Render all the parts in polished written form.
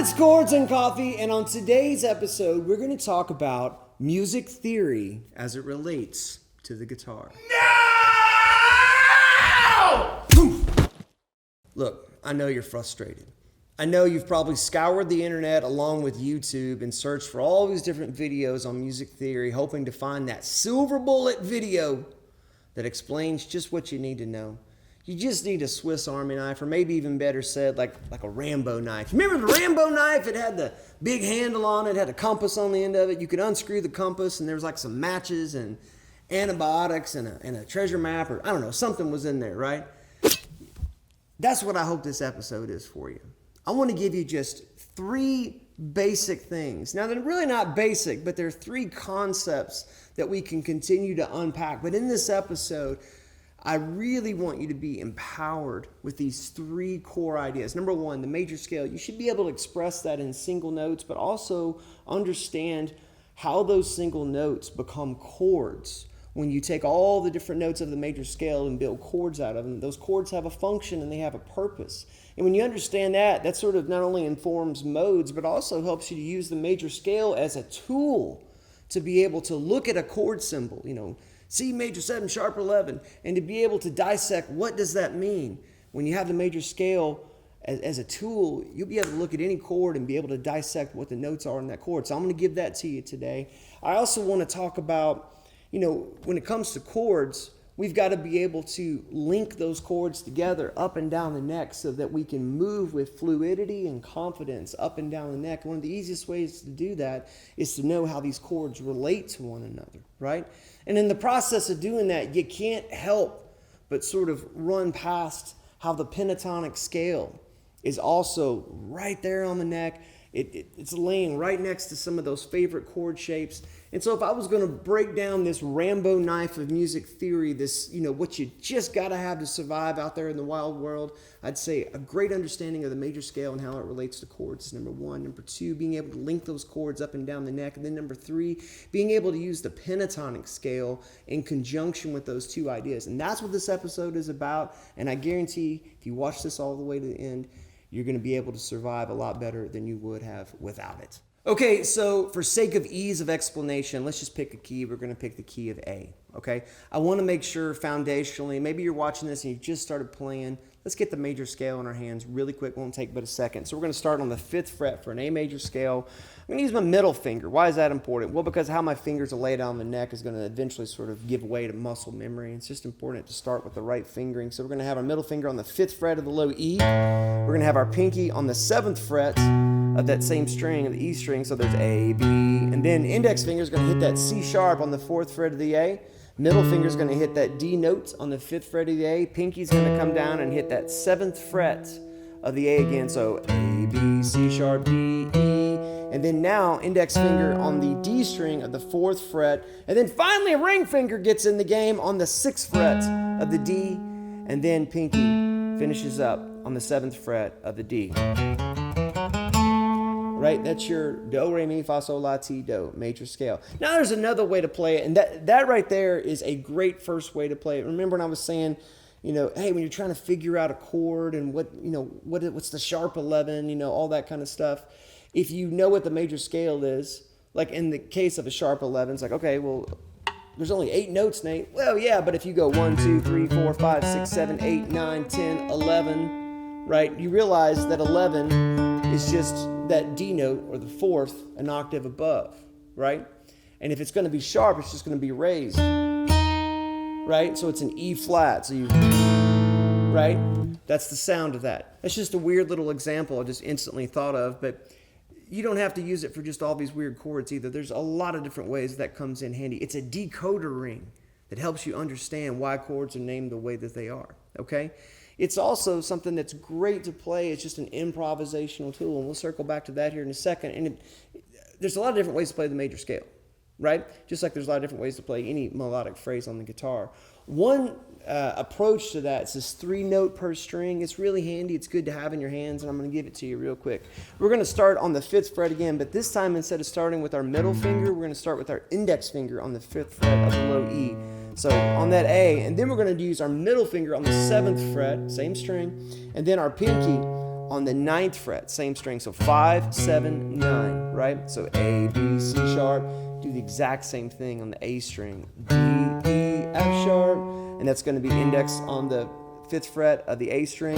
It's Chords and Coffee, and on today's episode, we're going to talk about music theory as it relates to the guitar. No! Look, I know you're frustrated. I know you've probably scoured the internet along with YouTube and searched for all these different videos on music theory, hoping to find that silver bullet video that explains just what you need to know. You just need a Swiss Army knife, or maybe even better said, like a Rambo knife. Remember the Rambo knife? It had the big handle on it, had a compass on the end of it. You could unscrew the compass, and there was like some matches and antibiotics and a treasure map, or I don't know, something was in there, right? That's what I hope this episode is for you. I want to give you just 3 basic things. Now, they're really not basic, but they're 3 concepts that we can continue to unpack. But in this episode, I really want you to be empowered with these 3 core ideas. Number 1, the major scale. You should be able to express that in single notes, but also understand how those single notes become chords. When you take all the different notes of the major scale and build chords out of them, those chords have a function and they have a purpose. And when you understand that, that sort of not only informs modes, but also helps you to use the major scale as a tool to be able to look at a chord symbol, C major 7 sharp 11, and to be able to dissect what does that mean. When you have the major scale as a tool, you'll be able to look at any chord and be able to dissect what the notes are in that chord. So I'm going to give that to you today. I also want to talk about, when it comes to chords, we've got to be able to link those chords together up and down the neck so that we can move with fluidity and confidence up and down the neck. One of the easiest ways to do that is to know how these chords relate to one another, right? And in the process of doing that, you can't help but sort of run past how the pentatonic scale is also right there on the neck. It's laying right next to some of those favorite chord shapes. And so if I was going to break down this Rambo knife of music theory, this, what you just got to have to survive out there in the wild world, I'd say a great understanding of the major scale and how it relates to chords is number 1. Number 2, being able to link those chords up and down the neck. And then number 3, being able to use the pentatonic scale in conjunction with those 2 ideas. And that's what this episode is about. And I guarantee if you watch this all the way to the end, you're going to be able to survive a lot better than you would have without it. Okay, so for sake of ease of explanation, let's just pick a key. We're going to pick the key of A, okay? I want to make sure foundationally, maybe you're watching this and you just started playing. Let's get the major scale in our hands really quick. Won't take but a second. So we're going to start on the 5th fret for an A major scale. I'm going to use my middle finger. Why is that important? Well, because how my fingers are laid on the neck is going to eventually sort of give way to muscle memory. It's just important to start with the right fingering. So we're going to have our middle finger on the 5th fret of the low E. We're going to have our pinky on the 7th fret of that same string, of the E string. So there's A, B, and then index finger is going to hit that C sharp on the 4th fret of the A. Middle finger is going to hit that D note on the 5th fret of the A. Pinky's going to come down and hit that 7th fret of the A again. So A, B, C sharp, D, E. And then now index finger on the D string of the 4th fret. And then finally ring finger gets in the game on the 6th fret of the D. And then pinky finishes up on the 7th fret of the D. Right? That's your do, re, mi, fa, sol, la, ti, do, major scale. Now there's another way to play it, and that right there is a great first way to play it. Remember when I was saying, hey, when you're trying to figure out a chord and what's the sharp 11, all that kind of stuff. If you know what the major scale is, like in the case of a sharp 11, it's like, okay, well, there's only 8 notes, Nate. Well, yeah, but if you go 1, 2, 3, 4, 5, 6, 7, 8, 9, 10, 11, right? You realize that 11 is just that D note, or the 4th, an octave above, right? And if it's going to be sharp, it's just going to be raised, right? So it's an E flat. So right? That's the sound of that. That's just a weird little example I just instantly thought of, but you don't have to use it for just all these weird chords either. There's a lot of different ways that comes in handy. It's a decoder ring that helps you understand why chords are named the way that they are, okay? It's also something that's great to play. It's just an improvisational tool, and we'll circle back to that here in a second. And there's a lot of different ways to play the major scale, right? Just like there's a lot of different ways to play any melodic phrase on the guitar. One approach to that is this 3-note per string. It's really handy. It's good to have in your hands, and I'm going to give it to you real quick. We're going to start on the 5th fret again, but this time instead of starting with our middle finger, we're going to start with our index finger on the 5th fret of the low E. So on that A, and then we're going to use our middle finger on the 7th fret, same string, and then our pinky on the 9th fret, same string. So 5, 7, 9, right? So A, B, C sharp. Do the exact same thing on the A string. D, E, F sharp. And that's going to be index on the 5th fret of the A string,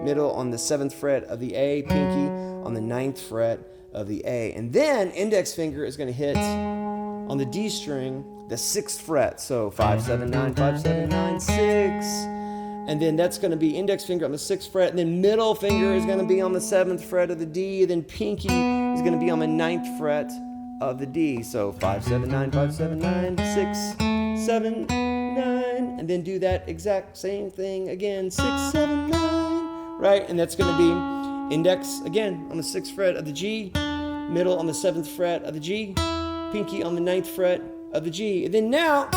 middle on the 7th fret of the A, pinky on the 9th fret of the A. And then index finger is going to hit on the D string, the 6th fret. So 5, 7, 9, 5, 7, 9, 6. And then that's going to be index finger on the 6th fret. And then middle finger is going to be on the 7th fret of the D. And then pinky is going to be on the 9th fret of the D. So 5, 7, 9, 5, 7, 9, 6, 7, 9. And then do that exact same thing again. 6, 7, 9. Right? And that's going to be index again on the 6th fret of the G. Middle on the 7th fret of the G. Pinky on the 9th fret of the G. And then now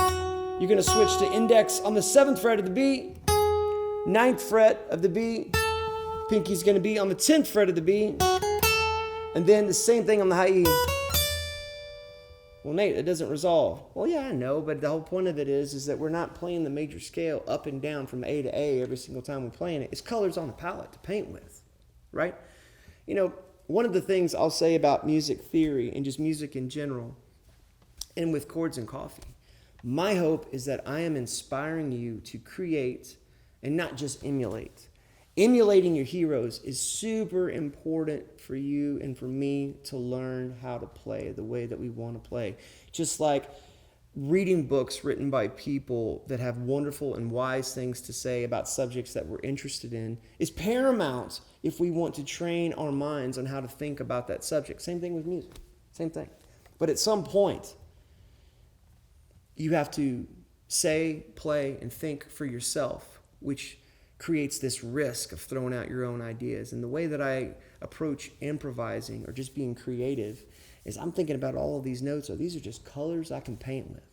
you're going to switch to index on the 7th fret of the B. 9th fret of the B, pinky's going to be on the 10th fret of the B, and then the same thing on the high E. Well, Nate, it doesn't resolve. Well, yeah, I know, but the whole point of it is that we're not playing the major scale up and down from A to A every single time we're playing it. It's colors on the palette to paint with, right? You know, one of the things I'll say about music theory and just music in general, and with Chords and Coffee, my hope is that I am inspiring you to create and not just emulate. Emulating your heroes is super important for you and for me to learn how to play the way that we want to play. Just like reading books written by people that have wonderful and wise things to say about subjects that we're interested in is paramount if we want to train our minds on how to think about that subject. Same thing with music. Same thing. But at some point, you have to say, play, and think for yourself, which creates this risk of throwing out your own ideas. And the way that I approach improvising or just being creative is I'm thinking about all of these notes, or these are just colors I can paint with.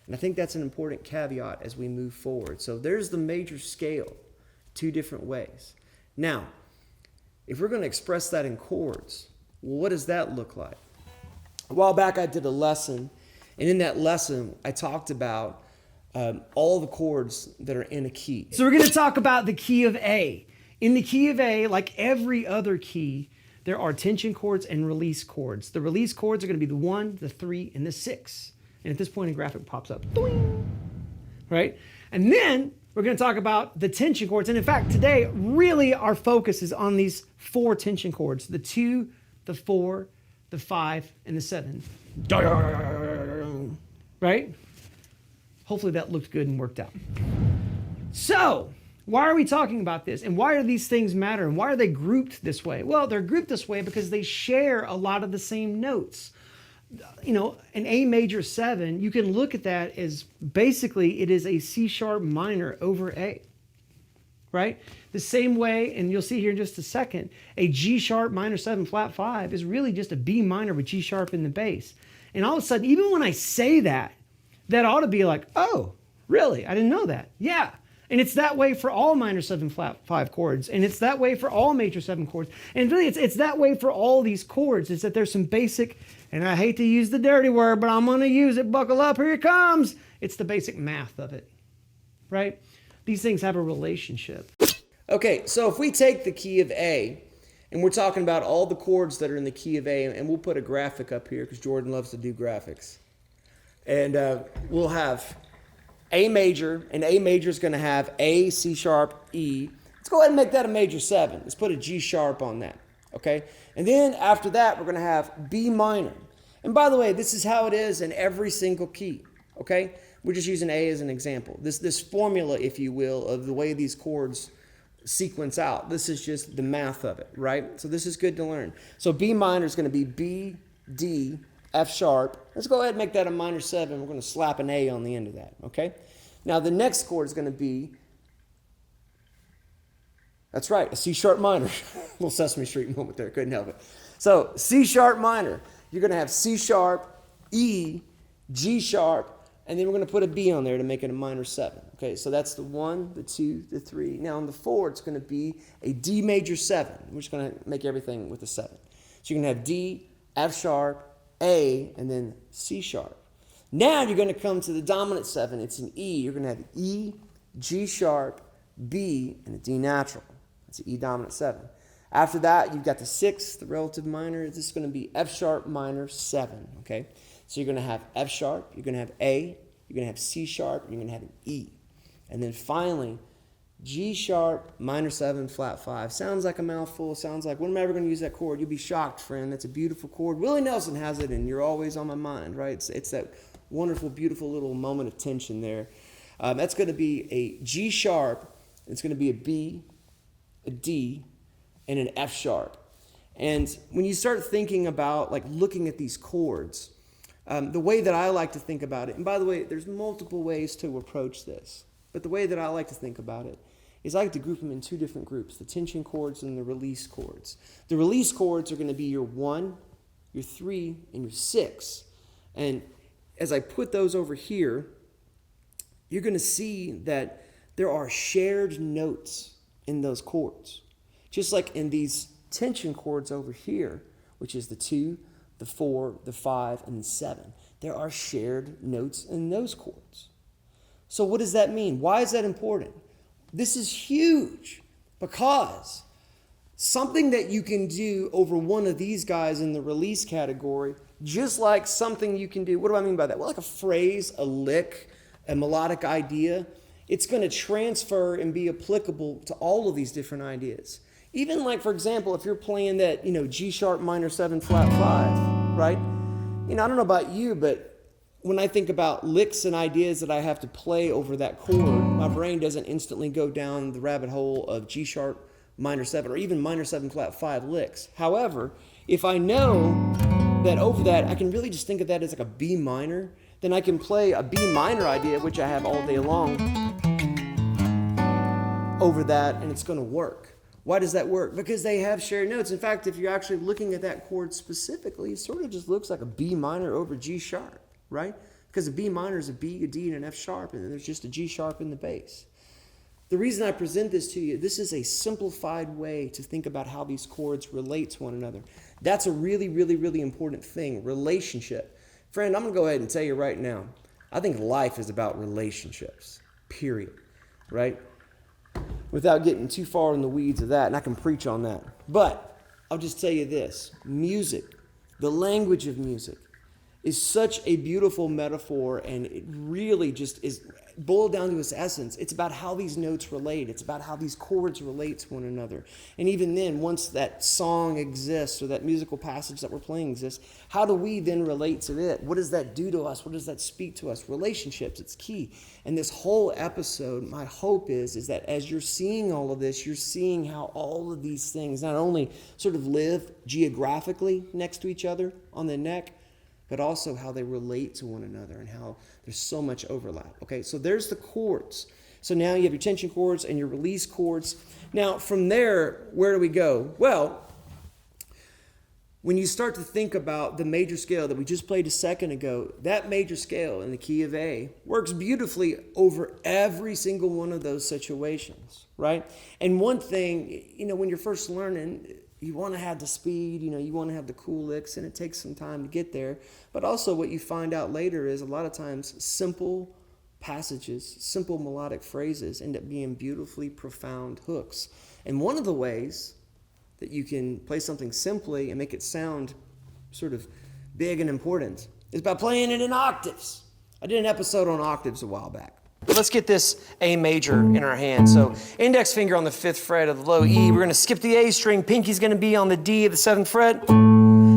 And I think that's an important caveat as we move forward. So there's the major scale, 2 different ways. Now, if we're going to express that in chords, well, what does that look like? A while back I did a lesson, and in that lesson I talked about all the chords that are in a key. So we're going to talk about the key of A. In the key of A, like every other key, there are tension chords and release chords. The release chords are going to be the 1, the 3, and the 6. And at this point, a graphic pops up. Boing! Right? And then we're going to talk about the tension chords. And in fact, today, really our focus is on these 4 tension chords. The 2, the 4, the 5, and the 7. Right? Hopefully that looked good and worked out. So, why are we talking about this? And why do these things matter? And why are they grouped this way? Well, they're grouped this way because they share a lot of the same notes. You know, an A major 7, you can look at that as basically it is a C sharp minor over A. Right? The same way, and you'll see here in just a second, a G sharp minor 7 flat 5 is really just a B minor with G sharp in the bass. And all of a sudden, even when I say that, that ought to be like, oh, really? I didn't know that. Yeah. And it's that way for all minor 7 flat 5 chords. And it's that way for all major 7 chords. And really, it's that way for all these chords. Is that there's some basic, and I hate to use the dirty word, but I'm going to use it. Buckle up. Here it comes. It's the basic math of it. Right? These things have a relationship. Okay, so if we take the key of A, and we're talking about all the chords that are in the key of A, and we'll put a graphic up here because Jordan loves to do graphics. And we'll have A major, and A major is going to have A, C sharp, E. Let's go ahead and make that a major 7. Let's put a G sharp on that, okay? And then after that, we're going to have B minor. And by the way, this is how it is in every single key, okay? We're just using A as an example. This formula, if you will, of the way these chords sequence out. This is just the math of it, right? So this is good to learn. So B minor is going to be B, D, F sharp. Let's go ahead and make that a minor 7. We're going to slap an A on the end of that, okay? Now the next chord is going to be, that's right, a C sharp minor. Little Sesame Street moment there, couldn't help it. So C sharp minor, you're going to have C sharp, E, G sharp, and then we're going to put a B on there to make it a minor 7. Okay, so that's the 1, the 2, the 3. Now on the 4, it's going to be a D major 7. We're just going to make everything with a 7. So you're going to have D, F sharp, A, and then C sharp. Now you're going to come to the dominant 7. It's an E. You're going to have E, G sharp, B, and a D natural. That's an E dominant 7. After that, you've got the 6th, the relative minor. This is going to be F sharp minor 7, okay? So you're going to have F sharp, you're going to have A, you're going to have C sharp, and you're going to have an E. And then finally, G sharp minor 7 flat 5. Sounds like a mouthful. Sounds like, when am I ever going to use that chord? You'll be shocked, friend. That's a beautiful chord. Willie Nelson has it, and you're always on my mind, right? It's that wonderful, beautiful little moment of tension there. That's going to be a G sharp. It's going to be a B, a D, and an F sharp. And when you start thinking about, like, looking at these chords, the way that I like to think about it, and by the way, there's multiple ways to approach this, but the way that I like to think about it is I like to group them in 2 different groups, the tension chords and the release chords. The release chords are going to be your 1, your 3, and your 6. And as I put those over here, you're going to see that there are shared notes in those chords. Just like in these tension chords over here, which is the 2, the 4, the 5, and the 7. There are shared notes in those chords. So what does that mean? Why is that important? This is huge because something that you can do over one of these guys in the release category, just like something you can do, what do I mean by that? Well, like a phrase, a lick, a melodic idea, it's going to transfer and be applicable to all of these different ideas. Even like, for example, if you're playing that, G sharp minor 7 flat 5, right? I don't know about you, but when I think about licks and ideas that I have to play over that chord, my brain doesn't instantly go down the rabbit hole of G sharp minor 7 or even minor 7 flat 5 licks. However, if I know that over that, I can really just think of that as like a B minor, then I can play a B minor idea, which I have all day long, over that, and it's going to work. Why does that work? Because they have shared notes. In fact, if you're actually looking at that chord specifically, it sort of just looks like a B minor over G sharp, right? Because a B minor is a B, a D, and an F sharp, and then there's just a G sharp in the bass. The reason I present this to you, this is a simplified way to think about how these chords relate to one another. That's a really, really, really important thing, relationship. Friend, I'm going to go ahead and tell you right now, I think life is about relationships, period, right? Without getting too far in the weeds of that, and I can preach on that. But I'll just tell you this, music, the language of music, is such a beautiful metaphor, and it really just is boiled down to its essence. It's about how these notes relate. It's about how these chords relate to one another. And even then, once that song exists or that musical passage that we're playing exists, how do we then relate to it? What does that do to us? What does that speak to us? Relationships, it's key. And this whole episode, my hope is that as you're seeing all of this, you're seeing how all of these things not only sort of live geographically next to each other on the neck, but also how they relate to one another and how there's so much overlap. Okay, so there's the chords. So now you have your tension chords and your release chords. Now, from there, where do we go? Well, when you start to think about the major scale that we just played a second ago, that major scale in the key of A works beautifully over every single one of those situations, right? And one thing, when you're first learning, you want to have the speed, you want to have the cool licks, and it takes some time to get there. But also what you find out later is a lot of times simple passages, simple melodic phrases end up being beautifully profound hooks. And one of the ways that you can play something simply and make it sound sort of big and important is by playing it in octaves. I did an episode on octaves a while back. Let's get this A major in our hand. So index finger on the 5th fret of the low E. We're going to skip the A string. Pinky's going to be on the D of the 7th fret.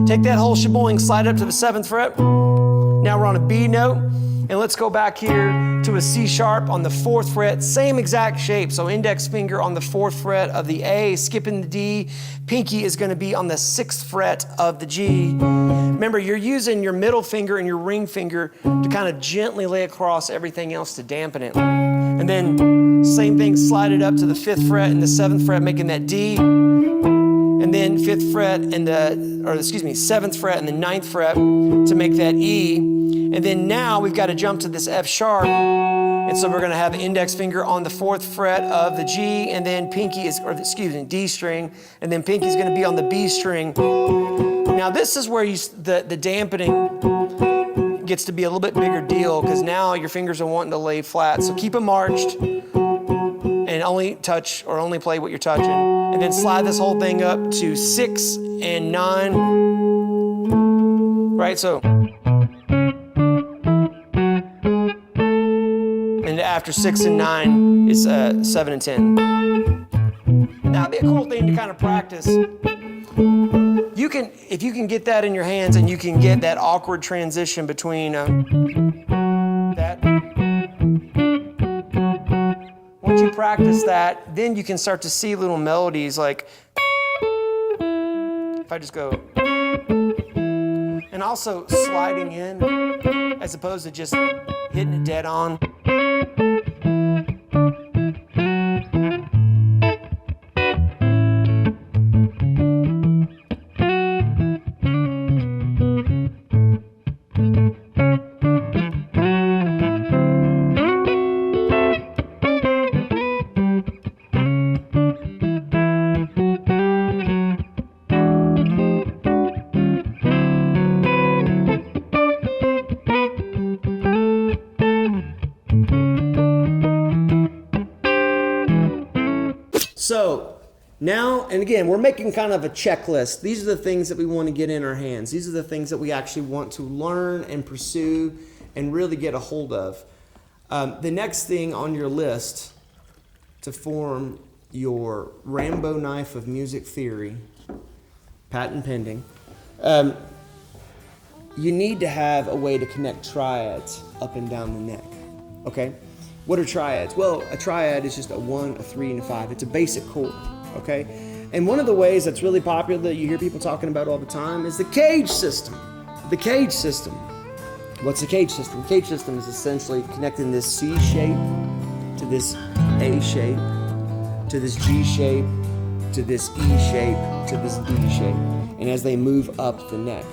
Take that whole sheboing, slide up to the 7th fret. Now we're on a B note. And let's go back here to a C sharp on the 4th fret. Same exact shape. So index finger on the 4th fret of the A, skipping the D. Pinky is going to be on the 6th fret of the G. Remember, you're using your middle finger and your ring finger to kind of gently lay across everything else to dampen it. And then same thing, slide it up to the 5th fret and the 7th fret, making that D. And then 5th fret and 7th fret and the 9th fret to make that E. And then now we've got to jump to this F sharp. And so we're going to have the index finger on the 4th fret of the G, and then D string, and then pinky's going to be on the B string. Now this is where the dampening gets to be a little bit bigger deal, because now your fingers are wanting to lay flat. So keep them arched and only touch or only play what you're touching. and then slide this whole thing up to 6 and 9, right? So, and after 6 and 9 is 7 and 10. That'd be a cool thing to kind of practice. If you can get that in your hands and you can get that awkward transition between that. Once you practice that, then you can start to see little melodies like, if I just go, and also sliding in as opposed to just hitting it dead on. So now, and again, we're making kind of a checklist. These are the things that we want to get in our hands. These are the things that we actually want to learn and pursue and really get a hold of. The next thing on your list to form your Rambo knife of music theory, patent pending, you need to have a way to connect triads up and down the neck, okay? What are triads? Well, a triad is just a 1, a 3, and a 5. It's a basic chord, okay? And one of the ways that's really popular that you hear people talking about all the time is the cage system. The cage system. What's the cage system? The cage system is essentially connecting this C shape to this A shape, to this G shape, to this E shape, to this D shape, and as they move up the neck.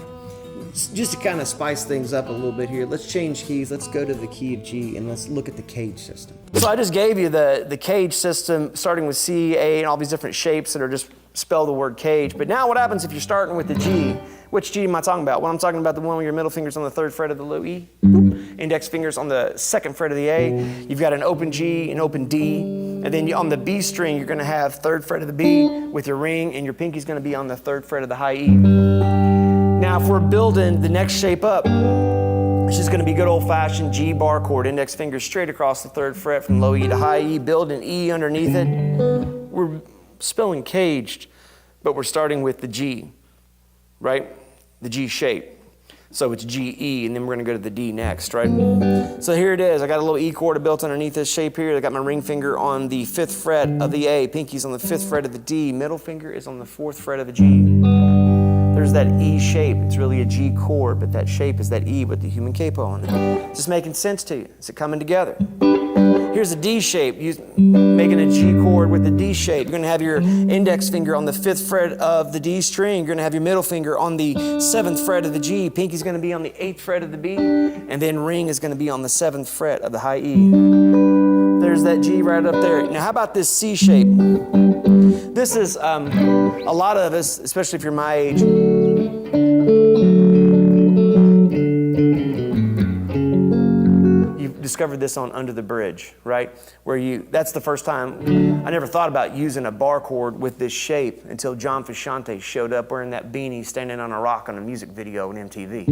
Just to kind of spice things up a little bit here, let's change keys. Let's go to the key of G and let's look at the cage system. So I just gave you the cage system starting with C, A, and all these different shapes that are just spell the word cage. But now what happens if you're starting with the G? Which G am I talking about? Well, I'm talking about the one with your middle fingers on the 3rd fret of the low E, index fingers on the 2nd fret of the A. You've got an open G, an open D, and then on the B string, you're gonna have 3rd fret of the B with your ring, and your pinky's gonna be on the 3rd fret of the high E. Now, if we're building the next shape up, it's just going to be good old-fashioned G bar chord, index finger straight across the 3rd fret from low E to high E, build an E underneath it. We're spelling caged, but we're starting with the G, right? The G shape. So it's G, E, and then we're going to go to the D next, right? So here it is. I got a little E chord built underneath this shape here. I got my ring finger on the 5th fret of the A, pinky's on the 5th fret of the D, middle finger is on the 4th fret of the G. There's that E shape. It's really a G chord, but that shape is that E with the human capo on it. Is this making sense to you? Is it coming together? Here's a D shape, making a G chord with the D shape. You're going to have your index finger on the 5th fret of the D string. You're going to have your middle finger on the 7th fret of the G. Pinky's going to be on the 8th fret of the B, and then ring is going to be on the 7th fret of the high E. There's that G right up there. Now, how about this C shape? This is, a lot of us, especially if you're my age, you've discovered this on Under the Bridge, right? That's the first time, I never thought about using a bar chord with this shape until John Frusciante showed up wearing that beanie standing on a rock on a music video on MTV,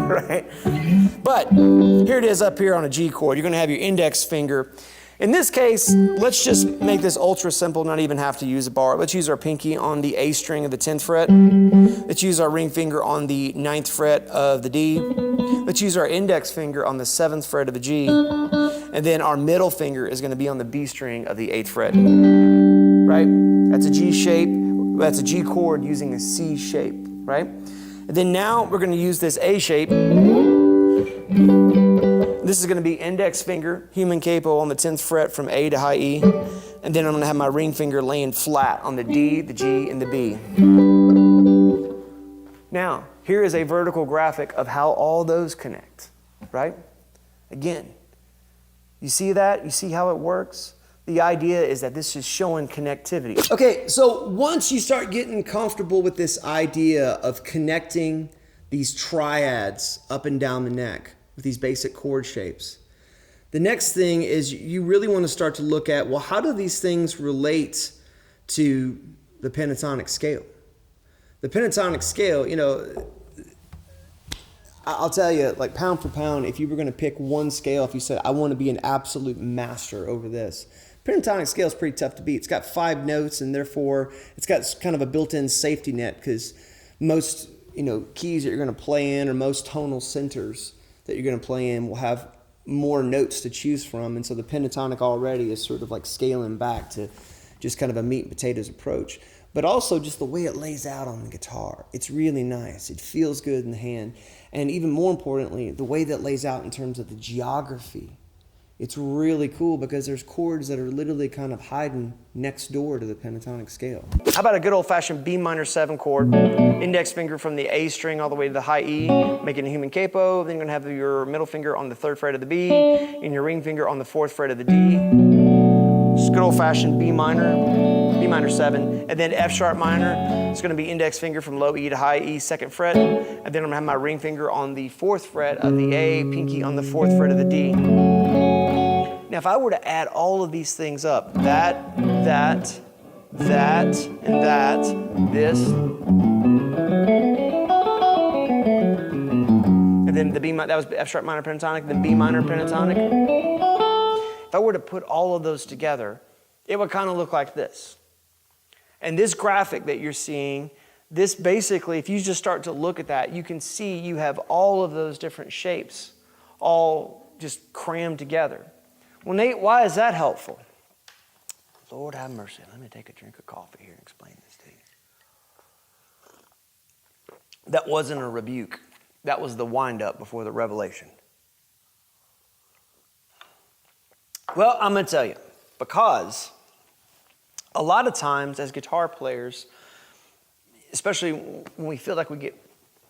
right? But here it is up here on a G chord. You're gonna have your index finger. In this case, let's just make this ultra simple, not even have to use a bar. Let's use our pinky on the A string of the 10th fret. Let's use our ring finger on the 9th fret of the D. Let's use our index finger on the 7th fret of the G. And then our middle finger is going to be on the B string of the 8th fret. Right? That's a G shape. That's a G chord using a C shape. Right? And then now we're going to use this A shape. This is going to be index finger, human capo on the 10th fret from A to high E. And then I'm going to have my ring finger laying flat on the D, the G, and the B. Now, here is a vertical graphic of how all those connect, right? Again, you see that? You see how it works? The idea is that this is showing connectivity. Okay, so once you start getting comfortable with this idea of connecting these triads up and down the neck, with these basic chord shapes. The next thing is you really want to start to look at, well, how do these things relate to the pentatonic scale. The pentatonic scale, you know, I'll tell you, like pound for pound, if you were going to pick one scale, if you said, I want to be an absolute master over this, pentatonic scale is pretty tough to beat. It's got 5 notes, and therefore it's got kind of a built-in safety net, because most, you know, keys that you're going to play in, or most tonal centers that you're going to play in, will have more notes to choose from. And so the pentatonic already is sort of like scaling back to just kind of a meat and potatoes approach. But also just the way it lays out on the guitar. It's really nice. It feels good in the hand. And even more importantly, the way that lays out in terms of the geography. It's really cool because there's chords that are literally kind of hiding next door to the pentatonic scale. How about a good old-fashioned B minor 7 chord? Index finger from the A string all the way to the high E, making a human capo. Then you're going to have your middle finger on the 3rd fret of the B, and your ring finger on the 4th fret of the D. Just good old-fashioned B minor 7, and then F sharp minor. It's going to be index finger from low E to high E, 2nd fret, and then I'm going to have my ring finger on the 4th fret of the A, pinky on the 4th fret of the D. Now, if I were to add all of these things up, that, and that, this, and then the B minor, that was F sharp minor pentatonic, then B minor pentatonic. If I were to put all of those together, it would kind of look like this. And this graphic that you're seeing, this basically, if you just start to look at that, you can see you have all of those different shapes all just crammed together. Well, Nate, why is that helpful? Lord have mercy. Let me take a drink of coffee here and explain this to you. That wasn't a rebuke. That was the wind-up before the revelation. Well, I'm going to tell you, because a lot of times as guitar players, especially when we feel like we get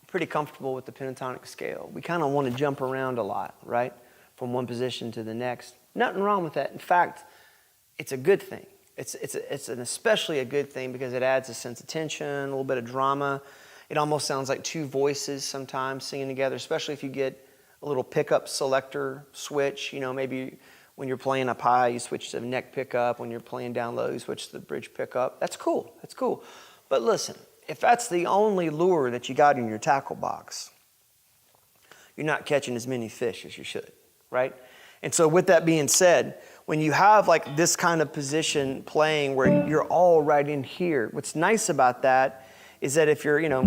pretty comfortable with the pentatonic scale, we kind of want to jump around a lot, right? From one position to the next. Nothing wrong with that. In fact, it's a good thing. It's an especially a good thing because it adds a sense of tension, a little bit of drama. It almost sounds like 2 voices sometimes singing together, especially if you get a little pickup selector switch. You know, maybe when you're playing up high, you switch to the neck pickup. When you're playing down low, you switch to the bridge pickup. That's cool. That's cool. But listen, if that's the only lure that you got in your tackle box, you're not catching as many fish as you should, right? And so with that being said, when you have like this kind of position playing where you're all right in here, what's nice about that is that if you're, you know,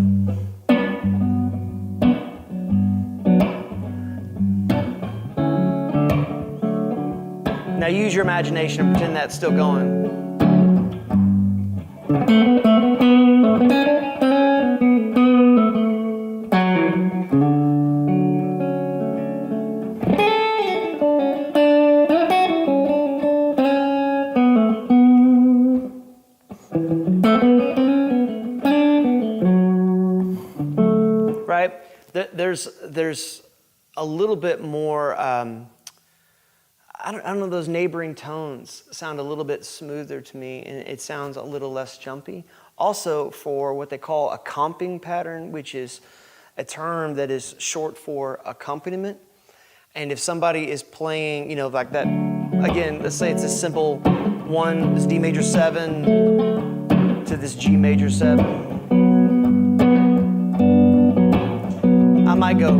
now use your imagination and pretend that's still going. Right? There's a little bit more, I don't know, those neighboring tones sound a little bit smoother to me, and it sounds a little less jumpy. Also, for what they call a comping pattern, which is a term that is short for accompaniment. And if somebody is playing, you know, like that, again, let's say it's a simple one, this D major 7 to this G major 7. I might go.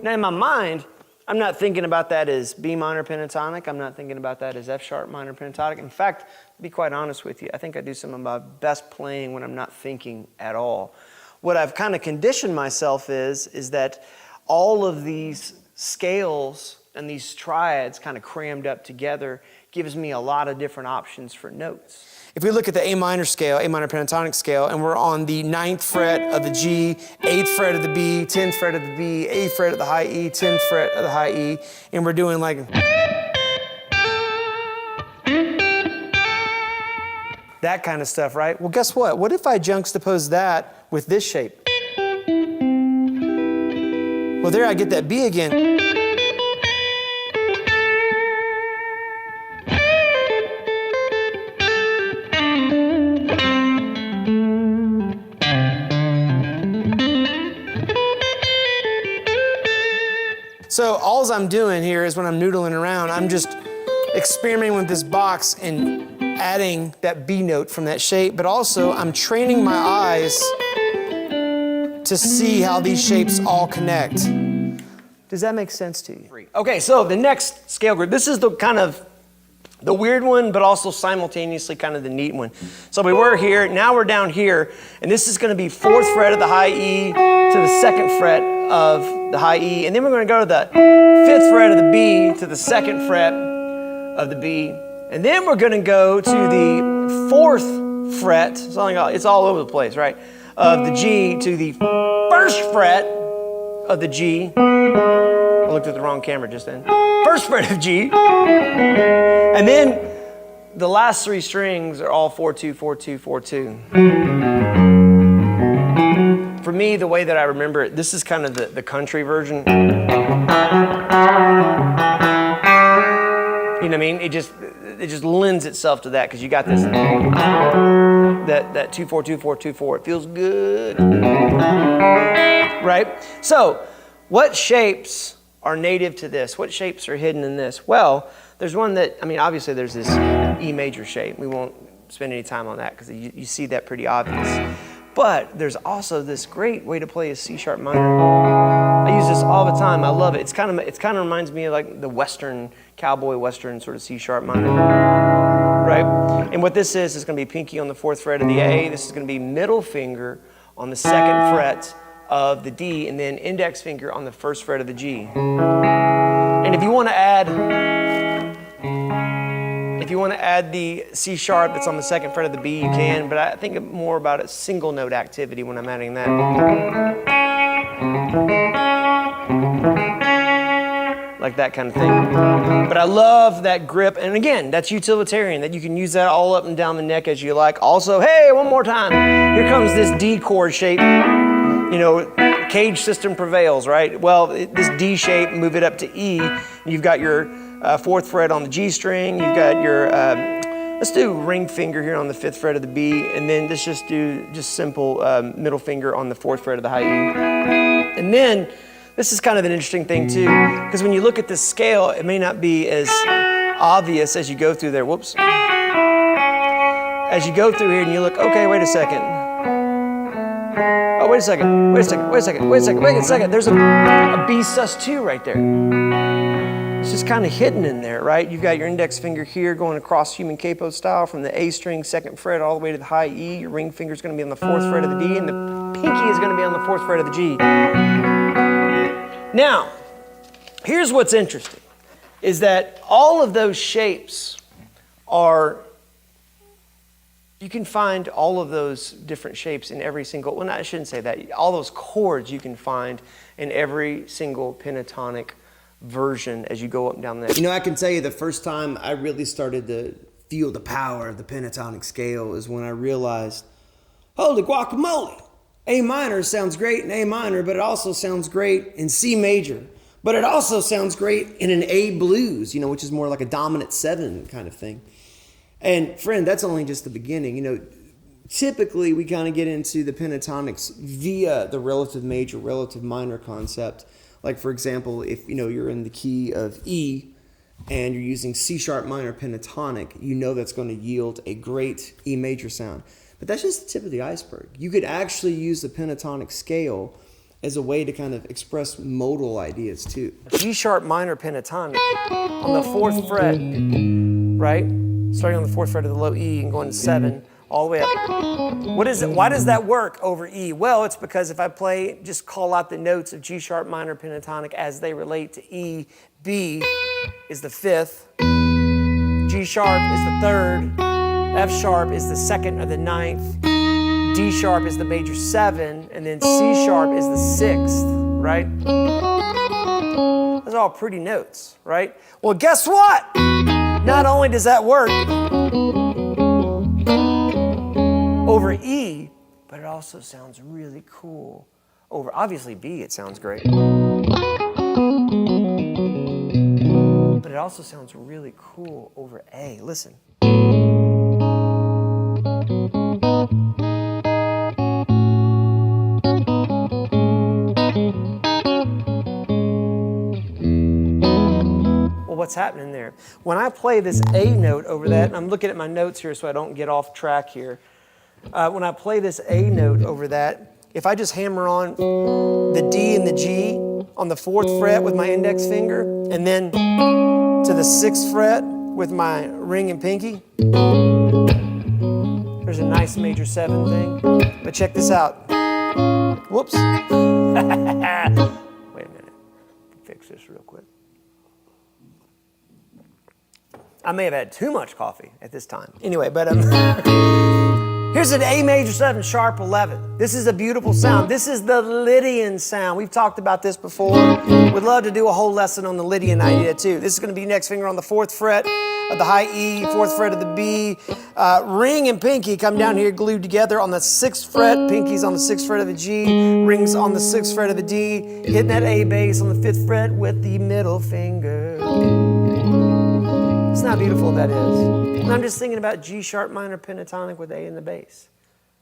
Now in my mind, I'm not thinking about that as B minor pentatonic. I'm not thinking about that as F sharp minor pentatonic. In fact, to be quite honest with you, I think I do some of my best playing when I'm not thinking at all. What I've kind of conditioned myself is that all of these scales and these triads kind of crammed up together gives me a lot of different options for notes. If we look at the A minor scale, A minor pentatonic scale, and we're on the 9th fret of the G, 8th fret of the B, 10th fret of the B, 8th fret of the high E, 10th fret of the high E, and we're doing like that kind of stuff, right? Well, guess what? What if I juxtapose that with this shape? Well, there I get that B again. So all I'm doing here is when I'm noodling around, I'm just experimenting with this box and adding that B note from that shape, but also I'm training my eyes to see how these shapes all connect. Does that make sense to you? Okay, so the next scale group, this is the kind of the weird one, but also simultaneously kind of the neat one. So we were here, now we're down here, and this is going to be 4th fret of the high E to the 2nd fret of the high E, and then we're going to go to the 5th fret of the B to the 2nd fret of the B, and then we're going to go to the 4th fret, it's all over the place, right, of the G to the 1st fret of the G. I looked at the wrong camera just then. 1st fret of G. And then the last 3 strings are all 4-2, 4-2, 4-2. For me, the way that I remember it, this is kind of the country version. You know what I mean? It just lends itself to that because you got this that 2-4-2, 4-2-4. It feels good. Right? So, what shapes are native to this? What shapes are hidden in this? Well, there's one that, I mean, obviously there's this E major shape. We won't spend any time on that because you see that pretty obvious. But there's also this great way to play a C sharp minor. I use this all the time. I love it. It kind of reminds me of like the Western, cowboy Western sort of C sharp minor, right? And what this is going to be pinky on the 4th fret of the A. This is going to be middle finger on the 2nd fret of the D, and then index finger on the 1st fret of the G. And if you want to add the C sharp that's on the 2nd fret of the B, you can, but I think more about a single note activity when I'm adding that. Like that kind of thing. But I love that grip, and again, that's utilitarian, that you can use that all up and down the neck as you like. Also, hey, one more time, here comes this D chord shape. You know, cage system prevails, right? Well, this D shape, move it up to E. You've got your 4th fret on the G string. You've got your, let's do ring finger here on the 5th fret of the B. And then let's just do simple middle finger on the 4th fret of the high E. And then, this is kind of an interesting thing too, because when you look at this scale, it may not be as obvious as you go through there. Whoops. As you go through here and you look, okay, wait a second. Oh, wait a second. There's a B sus2 right there. It's just kind of hidden in there, right? You've got your index finger here going across human capo style from the A string, 2nd fret, all the way to the high E. Your ring finger is going to be on the 4th fret of the D, and the pinky is going to be on the 4th fret of the G. Now, here's what's interesting, is that all of those shapes are, you can find all of those different shapes in every single, well, I shouldn't say that. All those chords you can find in every single pentatonic version as you go up and down the. You know, I can tell you the first time I really started to feel the power of the pentatonic scale is when I realized, holy guacamole, A minor sounds great in A minor, but it also sounds great in C major. But it also sounds great in an A blues, you know, which is more like a dominant 7 kind of thing. And friend, that's only just the beginning. You know, typically we kind of get into the pentatonics via the relative major, relative minor concept. Like for example, if you know you're in the key of E and you're using C sharp minor pentatonic, you know that's going to yield a great E major sound. But that's just the tip of the iceberg. You could actually use the pentatonic scale as a way to kind of express modal ideas too. G sharp minor pentatonic on the 4th fret, right? Starting on the 4th fret of the low E and going to 7, all the way up. What is it? Why does that work over E? Well, it's because if I play, just call out the notes of G sharp minor pentatonic as they relate to E. B is the 5th, G sharp is the 3rd, F sharp is the 2nd or the 9th, D sharp is the major 7, and then C sharp is the 6th, right? Those are all pretty notes, right? Well, guess what? Not only does that work over E, but it also sounds really cool over, obviously B, it sounds great. But it also sounds really cool over A. Listen. what's happening there. When I play this A note over that, and I'm looking at my notes here so I don't get off track here. When I play this A note over that, if I just hammer on the D and the G on the 4th fret with my index finger, and then to the 6th fret with my ring and pinky, there's a nice major 7 thing. But check this out. Whoops. Wait a minute. Fix this real quick. I may have had too much coffee at this time. Anyway, but here's an A major 7 sharp 11. This is a beautiful sound. This is the Lydian sound. We've talked about this before. We'd love to do a whole lesson on the Lydian idea too. This is going to be next finger on the 4th fret of the high E, 4th fret of the B. Ring and pinky come down here glued together on the 6th fret. Pinky's on the 6th fret of the G. Rings on the 6th fret of the D. Hitting that A bass on the 5th fret with the middle finger. It's not beautiful, that is. And I'm just thinking about G sharp minor pentatonic with A in the bass.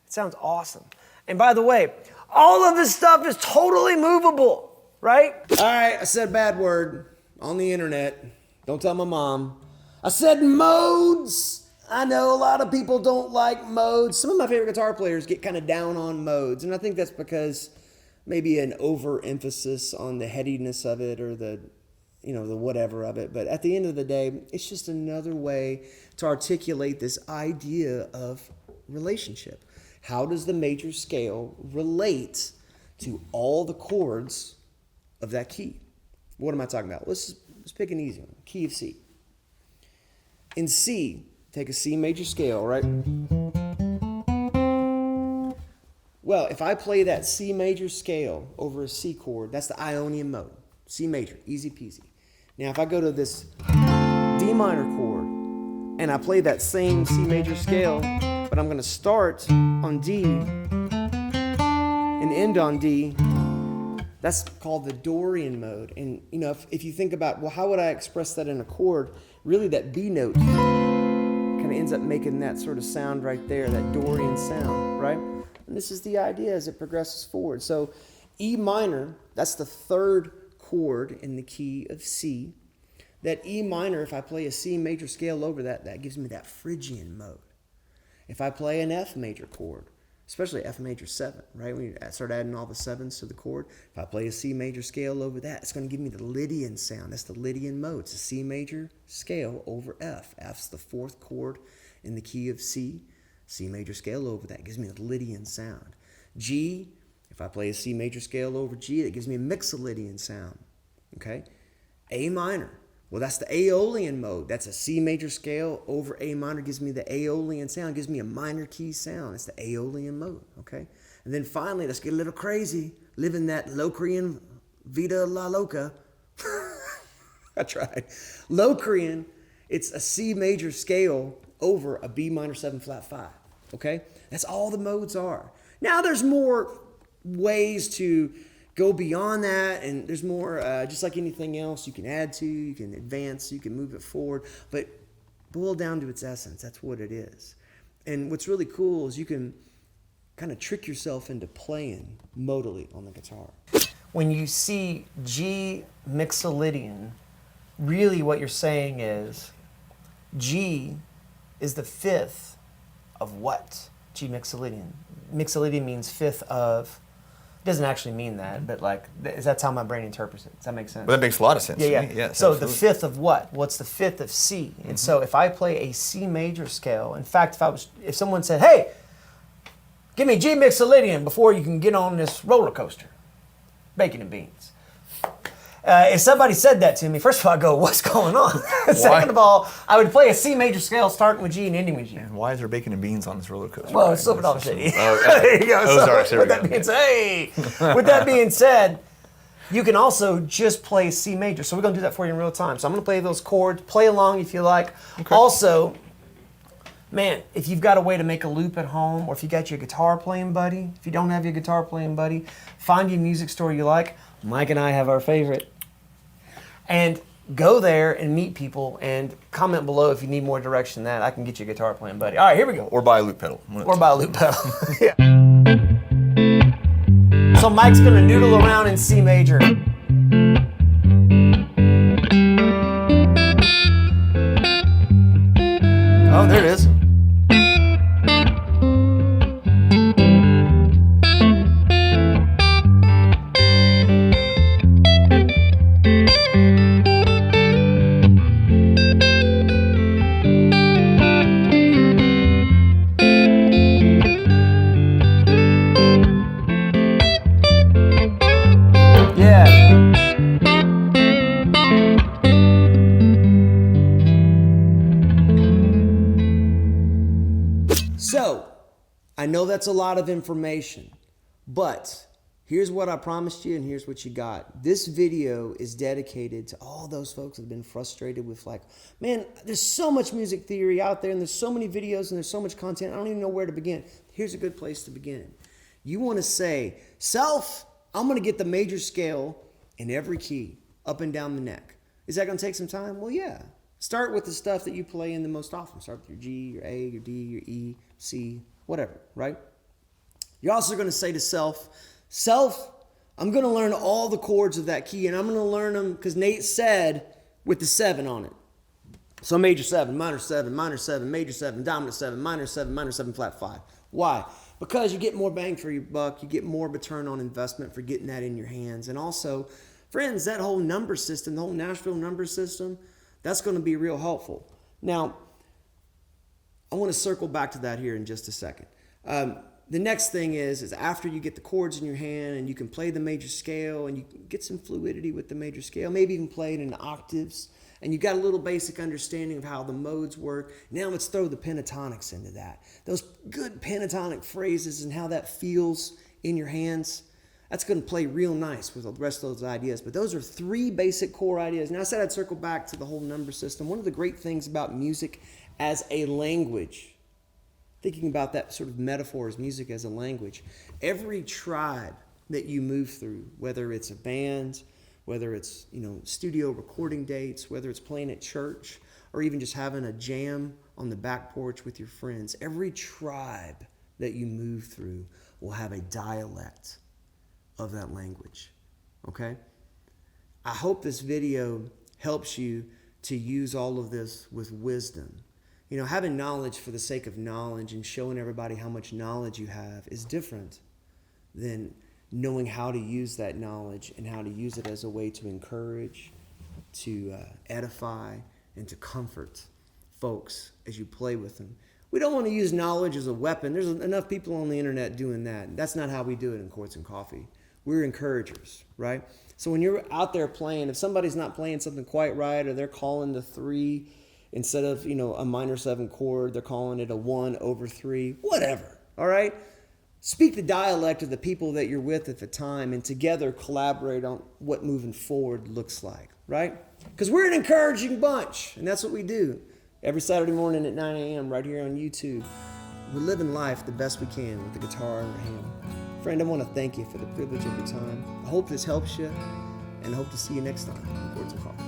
It sounds awesome. And by the way, all of this stuff is totally movable, right? All right, I said a bad word on the internet. Don't tell my mom. I said modes. I know a lot of people don't like modes. Some of my favorite guitar players get kind of down on modes, and I think that's because maybe an overemphasis on the headiness of it or the whatever of it. But at the end of the day, it's just another way to articulate this idea of relationship. How does the major scale relate to all the chords of that key? What am I talking about? Let's pick an easy one. Key of C. In C, take a C major scale, right? Well, if I play that C major scale over a C chord, that's the Ionian mode. C major, easy peasy. Now, if I go to this D minor chord and I play that same C major scale, but I'm going to start on D and end on D, that's called the Dorian mode. And, if you think about, well, how would I express that in a chord? Really, that B note kind of ends up making that sort of sound right there, that Dorian sound, right? And this is the idea as it progresses forward. So E minor, that's the 3rd chord in the key of C. That E minor, if I play a C major scale over that, that gives me that Phrygian mode. If I play an F major chord, especially F major 7, right? When you start adding all the 7s to the chord, if I play a C major scale over that, it's going to give me the Lydian sound. That's the Lydian mode. It's a C major scale over F. F's the 4th chord in the key of C. C major scale over that gives me the Lydian sound. G, if I play a C major scale over G, that gives me a Mixolydian sound, okay? A minor, well, that's the Aeolian mode. That's a C major scale over A minor, gives me the Aeolian sound, gives me a minor key sound. It's the Aeolian mode, okay? And then finally, let's get a little crazy, living that Locrian Vida La Loca. I tried. Locrian, it's a C major scale over a B minor 7 flat 5, okay? That's all the modes are. Now there's more ways to go beyond that, and there's more, just like anything else, you can add to, you can advance, you can move it forward, but boil down to its essence, that's what it is. And what's really cool is you can kind of trick yourself into playing modally on the guitar. When you see G Mixolydian, really what you're saying is G is the 5th of what? G Mixolydian. Mixolydian means 5th of. Doesn't actually mean that, but that's how my brain interprets it. Does that make sense? Well, that makes a lot of sense. Yeah. To me. Yes, so absolutely. the 5th of what? What's the 5th of C? And so if I play a C major scale, in fact, if someone said, "Hey, give me G Mixolydian before you can get on this roller coaster," bacon and beans. If somebody said that to me, first of all, I go, "What's going on?" Second of all, I would play a C major scale starting with G and ending with G. And why is there bacon and beans on this roller coaster? Well, it's Silver Dollar City. There you go. With that being said, you can also just play C major. So we're going to do that for you in real time. So I'm going to play those chords. Play along if you like. Okay. Also, man, if you've got a way to make a loop at home, or if you got your guitar playing buddy, if you don't have your guitar playing buddy, find you a music store you like. Mike and I have our favorite. And go there and meet people and comment below if you need more direction than that. I can get you a guitar playing buddy. All right, here we go. Or buy a loop pedal. Or buy a loop pedal. Yeah. So Mike's going to noodle around in C major. Oh, there it is. So, I know that's a lot of information, but here's what I promised you and here's what you got. This video is dedicated to all those folks that have been frustrated with like, man, there's so much music theory out there and there's so many videos and there's so much content, I don't even know where to begin. Here's a good place to begin. You want to say, self, I'm going to get the major scale in every key, up and down the neck. Is that going to take some time? Well, yeah. Start with the stuff that you play in the most often. Start with your G, your A, your D, your E, C, whatever, right? You're also going to say to self, I'm going to learn all the chords of that key, and I'm going to learn them because Nate said with the 7 on it. So major 7, minor 7, minor 7, major 7, dominant 7, minor 7, flat 5. Why? Because you get more bang for your buck. You get more of a return on investment for getting that in your hands. And also, friends, that whole number system, the whole Nashville number system, that's going to be real helpful. Now, I want to circle back to that here in just a second. The next thing is after you get the chords in your hand and you can play the major scale and you get some fluidity with the major scale, maybe even play it in octaves, and you got a little basic understanding of how the modes work. Now let's throw the pentatonics into that. Those good pentatonic phrases and how that feels in your hands. That's going to play real nice with the rest of those ideas. But those are 3 basic core ideas. Now, I said I'd circle back to the whole number system. One of the great things about music as a language, thinking about that sort of metaphor as music as a language, every tribe that you move through, whether it's a band, whether it's, studio recording dates, whether it's playing at church, or even just having a jam on the back porch with your friends, every tribe that you move through will have a dialect of that language, okay? I hope this video helps you to use all of this with wisdom. Having knowledge for the sake of knowledge and showing everybody how much knowledge you have is different than knowing how to use that knowledge and how to use it as a way to encourage, to edify, and to comfort folks as you play with them. We don't want to use knowledge as a weapon. There's enough people on the internet doing that. That's not how we do it in Chords and Coffee. We're encouragers, right? So when you're out there playing, if somebody's not playing something quite right or they're calling the 3 instead of, a minor 7 chord, they're calling it a 1/3, whatever, all right? Speak the dialect of the people that you're with at the time and together collaborate on what moving forward looks like, right? Because we're an encouraging bunch, and that's what we do every Saturday morning at 9 a.m. right here on YouTube. We're living life the best we can with the guitar in our hand. Friend, I want to thank you for the privilege of your time. I hope this helps you, and I hope to see you next time on Chords and Coffee.